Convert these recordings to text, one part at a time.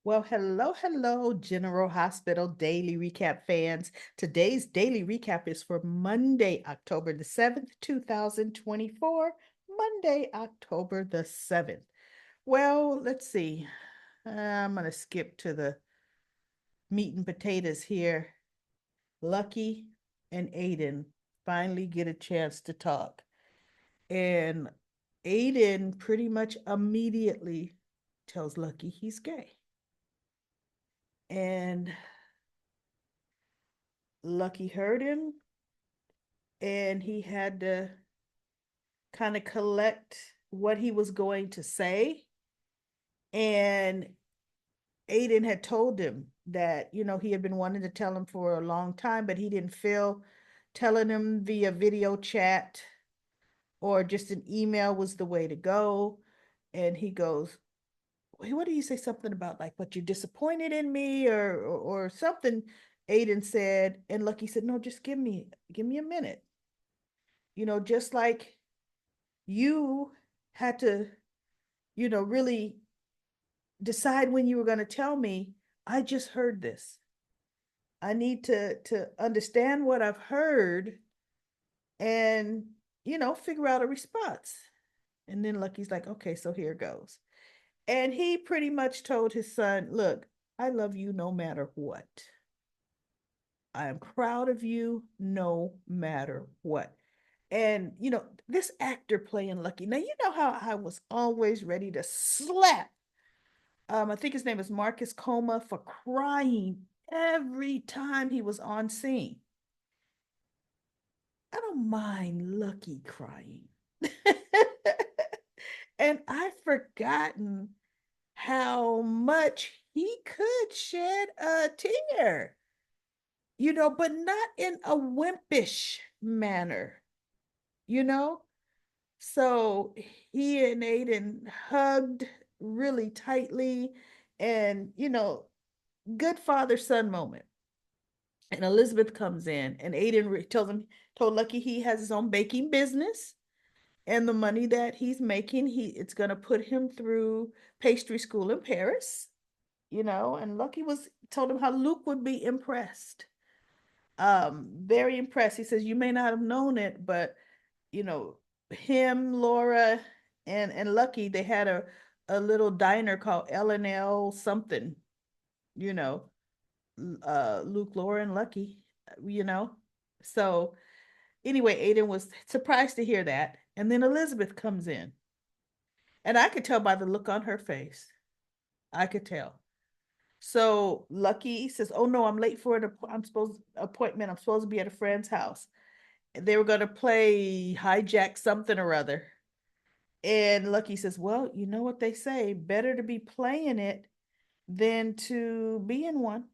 Well, hello, General Hospital Daily Recap fans. Today's daily recap is for Monday, October the 7th, 2024. Monday, October the 7th. Well, let's see. I'm going to skip to the meat and potatoes here. Lucky and Aiden finally get a chance to talk. And Aiden pretty much immediately tells Lucky he's gay. And Lucky heard him and he had to kind of collect what he was going to say. And Aiden had told him that, he had been wanting to tell him for a long time, but he didn't feel telling him via video chat or just an email was the way to go. And he goes, what do you say? Something about like, but you're disappointed in me or something. Aiden said, and Lucky said, no, just give me a minute. Just like you had to, really decide when you were going to tell me, I just heard this. I need to understand what I've heard and, figure out a response. And then Lucky's like, okay, so here goes. And he pretty much told his son, look, I love you no matter what. I am proud of you no matter what. And, this actor playing Lucky. Now, you know how I was always ready to slap. I think his name is Marcus Coma for crying every time he was on scene. I don't mind Lucky crying. And I've forgotten how much he could shed a tear, but not in a wimpish manner, you know? So he and Aiden hugged really tightly and, good father son moment. And Elizabeth comes in and Aiden told Lucky he has his own baking business and the money that he's making, it's going to put him through pastry school in Paris, and Lucky told him how Luke would be impressed. Very impressed. He says, you may not have known it, but you know, him, Laura, and Lucky, they had a little diner called L&L something, you know, Luke, Laura, and Lucky, you know. So anyway, Aiden was surprised to hear that. And then Elizabeth comes in. And I could tell by the look on her face. I could tell. So Lucky says, "Oh no, I'm late for appointment. I'm supposed to be at a friend's house." They were gonna play hijack something or other. And Lucky says, well, you know what they say, better to be playing it than to be in one.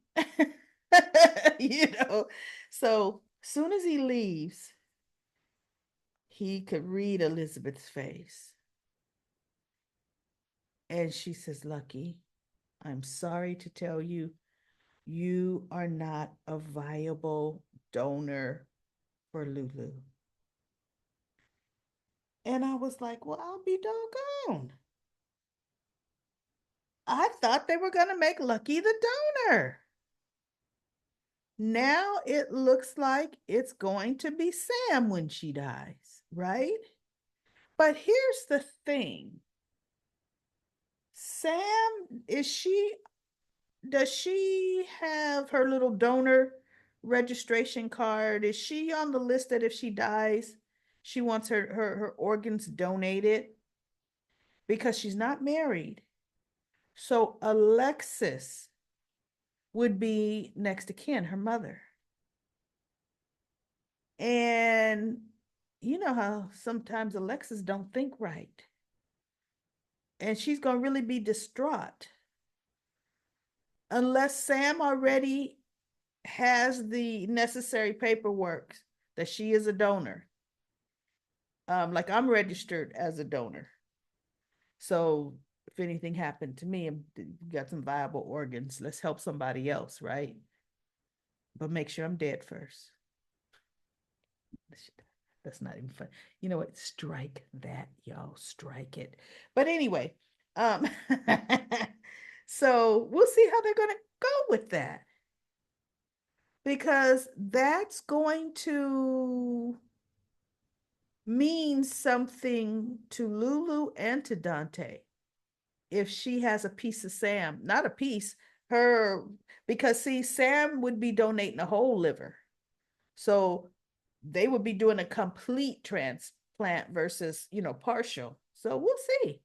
you know. So soon as he leaves, he could read Elizabeth's face. And she says, Lucky, I'm sorry to tell you, you are not a viable donor for Lulu. And I was like, well, I'll be doggone. I thought they were going to make Lucky the donor. Now it looks like it's going to be Sam when she dies, right? But here's the thing. Sam, does she have her little donor registration card? Is she on the list that if she dies, she wants her organs donated? Because she's not married. So Alexis would be next to kin, her mother. And you know how sometimes Alexis don't think right. And she's going to really be distraught unless Sam already has the necessary paperwork that she is a donor. Like I'm registered as a donor. So if anything happened to me and got some viable organs, let's help somebody else, right? But make sure I'm dead first. That's not even fun. You know what? Strike that, y'all. Strike it. But anyway, um, So we'll see how they're going to go with that because that's going to mean something to Lulu and to Dante if she has a piece of Sam, not a piece, her, because see, Sam would be donating a whole liver. So they would be doing a complete transplant versus, partial. So we'll see.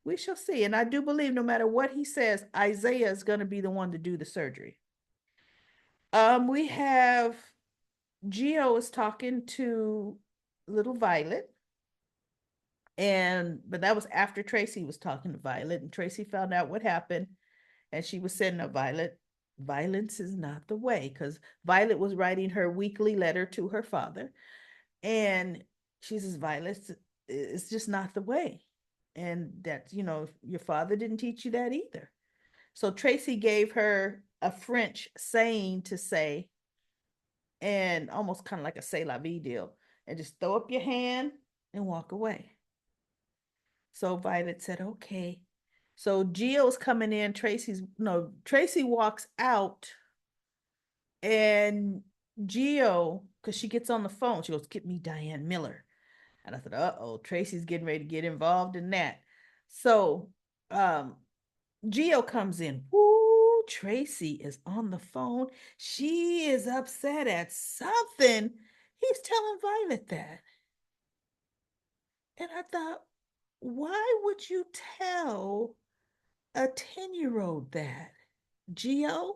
We shall see. And I do believe no matter what he says, Isaiah is going to be the one to do the surgery. We have Geo is talking to little Violet. But that was after Tracy was talking to Violet, and Tracy found out what happened. And she was saying to Violet, violence is not the way, because Violet was writing her weekly letter to her father. And she says, violence is just not the way. And that, your father didn't teach you that either. So Tracy gave her a French saying to say, and almost kind of like a say la vie deal, and just throw up your hand and walk away. So Violet said, okay. So Gio's coming in. Tracy walks out and Gio, because she gets on the phone, she goes, get me Diane Miller. And I said, uh-oh, Tracy's getting ready to get involved in that. So Gio comes in. Woo, Tracy is on the phone. She is upset at something. He's telling Violet that. And I thought, why would you tell a 10-year-old that? Geo?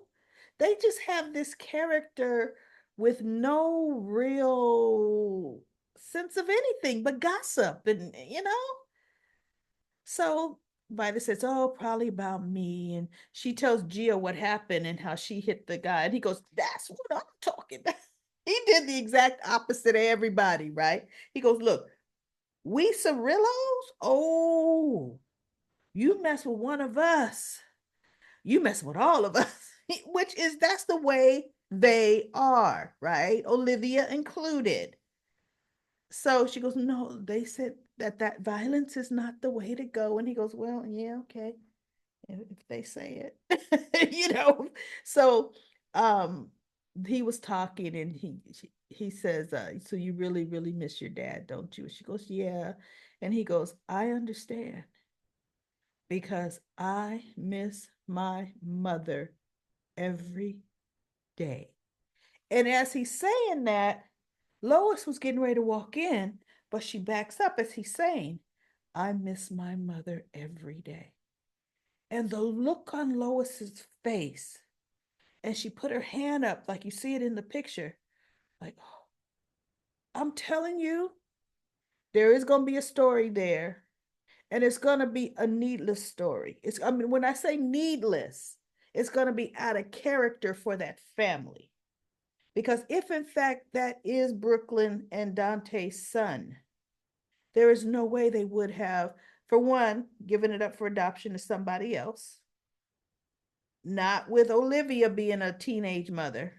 They just have this character with no real sense of anything but gossip and. So Vita says, oh, probably about me. And she tells Gio what happened and how she hit the guy. And he goes, that's what I'm talking about. He did the exact opposite of everybody, right? He goes, look, we Cirillos, oh, you mess with one of us, you mess with all of us, which is that's the way they are, right? Olivia included. So she goes, no, they said that violence is not the way to go. And he goes, well, yeah, okay, if they say it, So um he was talking and he says, so you really, really miss your dad, don't you? She goes, yeah. And he goes, I understand because I miss my mother every day. And as he's saying that, Lois was getting ready to walk in, but she backs up as he's saying, I miss my mother every day. And the look on Lois's face, and she put her hand up like you see it in the picture, like, oh, I'm telling you, there is going to be a story there, and it's going to be a needless story. I mean, when I say needless, it's going to be out of character for that family. Because if in fact that is Brooklyn and Dante's son, there is no way they would have, for one, given it up for adoption to somebody else, not with Olivia being a teenage mother.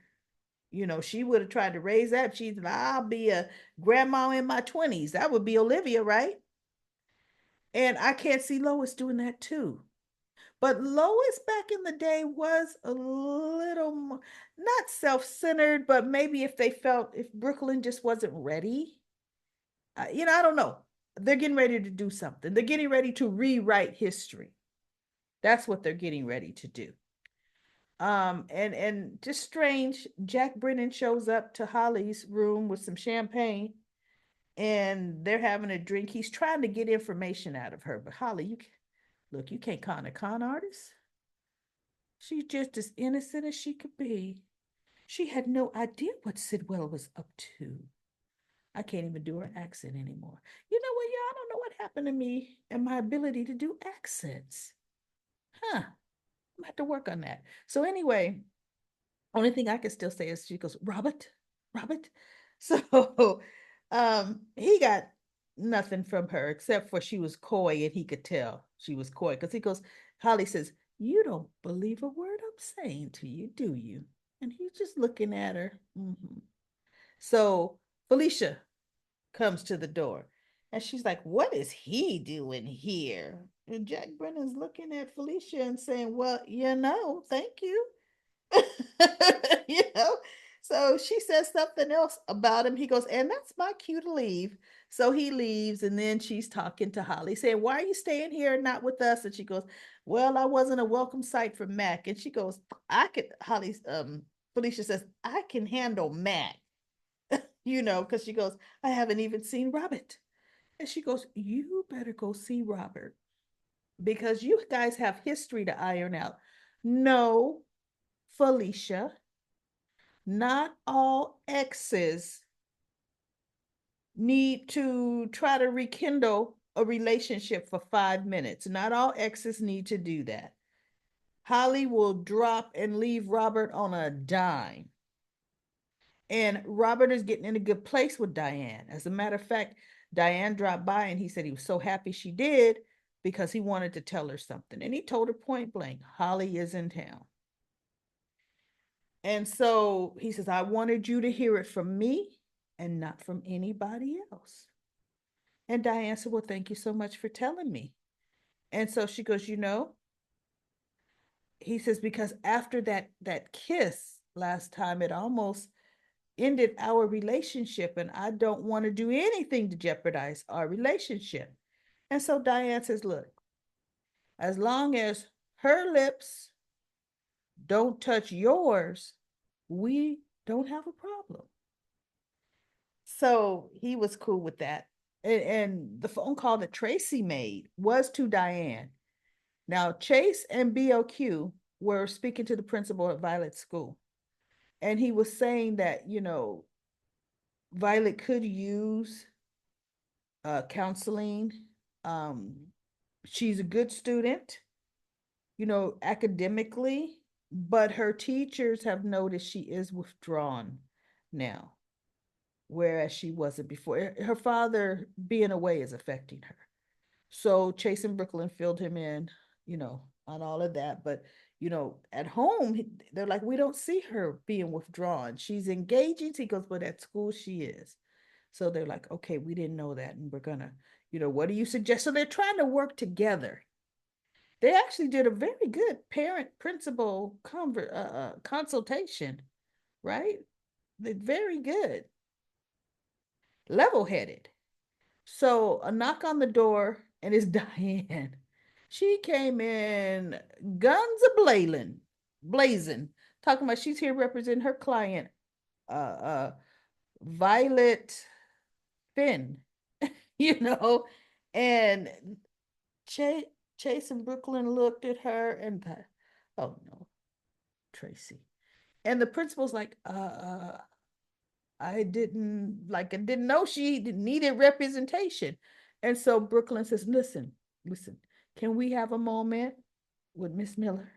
She would have tried to raise that. She's like, I'll be a grandma in my 20s. That would be Olivia, right? And I can't see Lois doing that too. But Lois back in the day was a little more, not self-centered, but maybe if Brooklyn just wasn't ready, I don't know. They're getting ready to do something. They're getting ready to rewrite history. That's what they're getting ready to do. And just strange, Jack Brennan shows up to Holly's room with some champagne and they're having a drink. He's trying to get information out of her, but Holly, you can't con a con artist. She's just as innocent as she could be. She had no idea what Sidwell was up to. I can't even do her accent anymore. You know what, y'all? I don't know what happened to me and my ability to do accents. Huh. I'm have to work on that. So anyway, only thing I can still say is she goes, Robert, Robert. So he got nothing from her except for she was coy and he could tell she was coy because he goes, Holly says, you don't believe a word I'm saying to you, do you? And he's just looking at her. Mm-hmm. So Felicia comes to the door And she's like, what is he doing here? And Jack Brennan's looking at Felicia and saying, well, thank you. you know. So she says something else about him. He goes, and that's my cue to leave. So he leaves, and then she's talking to Holly, saying, why are you staying here and not with us? And she goes, well, I wasn't a welcome sight for Mac. And she goes, I could, Felicia says, I can handle Mac, because she goes, I haven't even seen Robert. And she goes, you better go see Robert because you guys have history to iron out. No, Felicia, not all exes need to try to rekindle a relationship for 5 minutes. Not all exes need to do that. Holly will drop and leave Robert on a dime. And Robert is getting in a good place with Diane. As a matter of fact, Diane dropped by and he said he was so happy she did because he wanted to tell her something. And he told her point blank, Holly is in town. And so he says, I wanted you to hear it from me and not from anybody else. And Diane said, well, thank you so much for telling me. And so she goes, he says, because after that kiss last time, it almost ended our relationship, and I don't want to do anything to jeopardize our relationship. And so Diane says, look, as long as her lips don't touch yours, we don't have a problem. So he was cool with that. And the phone call that Tracy made was to Diane. Now, Chase and BOQ were speaking to the principal at Violet's school. And he was saying that, Violet could use counseling. Um, she's a good student, academically, but her teachers have noticed she is withdrawn now, whereas she wasn't before. Her father being away is affecting her. So Chase and Brooklyn filled him in, on all of that. But, at home, they're like, we don't see her being withdrawn. She's engaging. He goes, but at school she is. So they're like, okay, we didn't know that. And we're gonna, what do you suggest? So they're trying to work together. They actually did a very good parent principal consultation, right? They're very good, level headed. So a knock on the door, and it's Diane. She came in guns a blazing, talking about she's here representing her client, Violet Finn, you know, and Ch- Chase and Brooklyn looked at her and thought, oh no, Tracy. And the principal's like, I didn't know she needed representation. And so Brooklyn says, listen, can we have a moment with Miss Miller?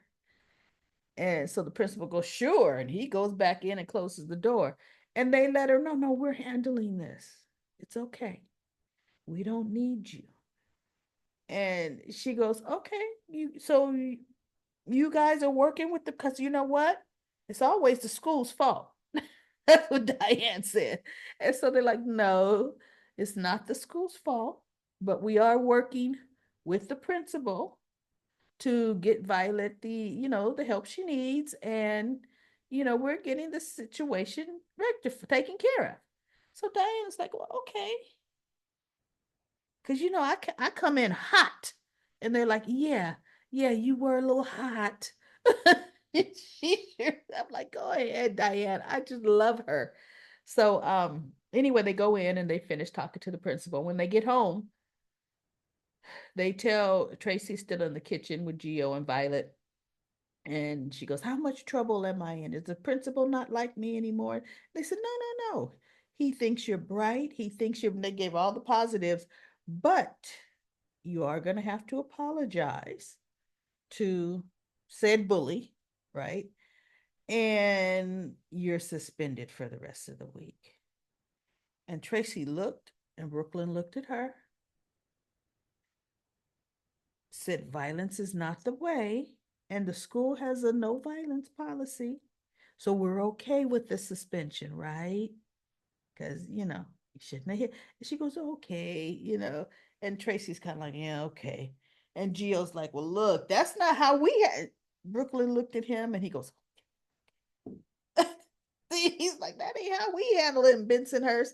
And so the principal goes, sure. And he goes back in and closes the door. And they let her know, no, we're handling this. It's okay. We don't need you. And she goes, okay, you guys are working with the, because you know what? It's always the school's fault. That's what Diane said. And so they're like, no, it's not the school's fault, but we are working with the principal to get Violet the help she needs. And, we're getting the situation taken care of. So Diane's like, well, okay. Because, I come in hot. And they're like, yeah, you were a little hot. I'm like, go ahead, Diane. I just love her. So anyway, they go in and they finish talking to the principal. When they get home, they tell Tracy's still in the kitchen with Gio and Violet. And she goes, how much trouble am I in? Is the principal not like me anymore? They said, no. He thinks you're bright. He thinks they gave all the positives, but you are going to have to apologize to said bully, right? And you're suspended for the rest of the week. And Tracy looked, and Brooklyn looked at her, said, violence is not the way, and the school has a no violence policy. So we're okay with the suspension, right? Because, You shouldn't have hit. And she goes, okay, And Tracy's kind of like, yeah, okay. And Gio's like, well, look, that's not how we had. Brooklyn looked at him and he goes, he's like, that ain't how we handle it in Bensonhurst.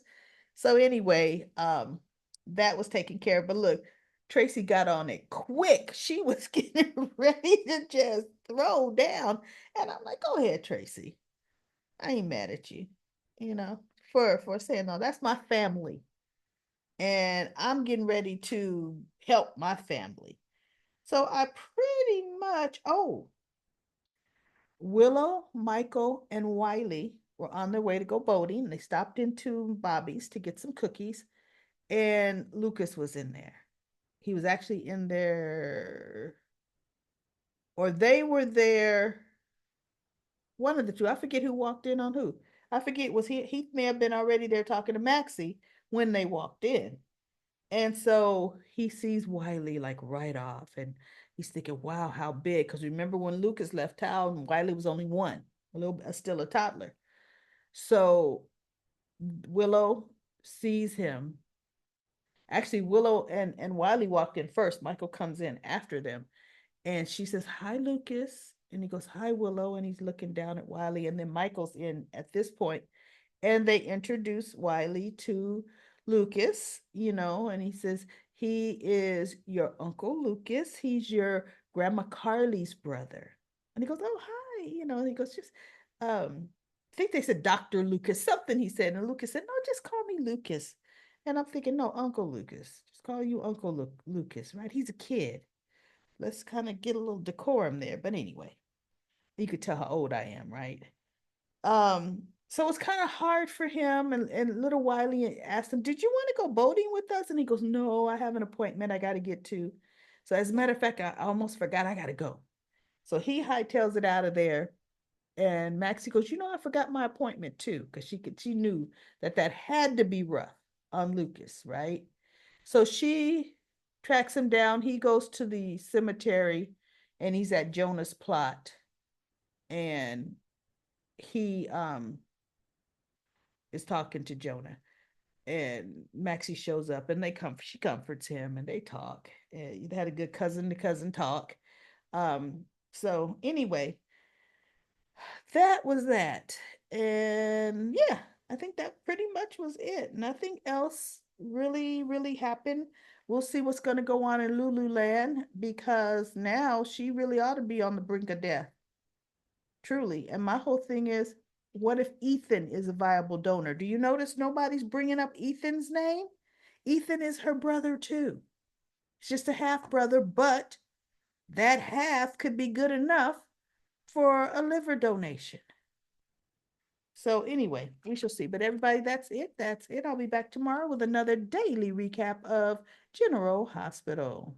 So anyway, that was taken care of. But look, Tracy got on it quick. She was getting ready to just throw down. And I'm like, go ahead, Tracy. I ain't mad at you, you know, for saying no, that's my family. And I'm getting ready to help my family. So I pretty much, Willow, Michael, and Wiley were on their way to go boating. They stopped into Bobby's to get some cookies, and Lucas was in there. He was actually in there, or they were there. One of the two. I forget who walked in on who. I forget. Was he may have been already there talking to Maxie when they walked in. And so he sees Wiley like right off, and he's thinking, wow, how big. Because remember when Lucas left town, Wiley was only one, still a toddler. So Willow sees him. Actually, Willow and Wiley walked in first. Michael comes in after them. And she says, hi, Lucas. And he goes, hi, Willow. And he's looking down at Wiley. And then Michael's in at this point. And they introduce Wiley to Lucas, and he says, he is your Uncle Lucas. He's your Grandma Carly's brother. And he goes, oh, hi. And he goes, just, I think they said Dr. Lucas, something he said. And Lucas said, no, just call me Lucas. And I'm thinking, no, Uncle Lucas. Just call you Uncle Lucas, right? He's a kid. Let's kind of get a little decorum there. But anyway, you could tell how old I am, right? So it's kind of hard for him. And little Wiley asked him, did you want to go boating with us? And he goes, no, I have an appointment I got to get to. So as a matter of fact, I almost forgot I got to go. So he hightails it out of there. And Maxie goes, I forgot my appointment too, because she knew that had to be rough on Lucas, right? So she tracks him down. He goes to the cemetery, and he's at Jonah's plot, and he is talking to Jonah. And Maxie shows up, and she comforts him, and they talk. And they had a good cousin to cousin talk. So anyway, that was that. And yeah, I think that pretty much was it. Nothing else really, really happened. We'll see what's going to go on in Lululand, because now she really ought to be on the brink of death, truly. And my whole thing is, what if Ethan is a viable donor? Do you notice nobody's bringing up Ethan's name? Ethan is her brother too. It's just a half brother, but that half could be good enough for a liver donation. So anyway, we shall see. But everybody, that's it. That's it. I'll be back tomorrow with another daily recap of General Hospital.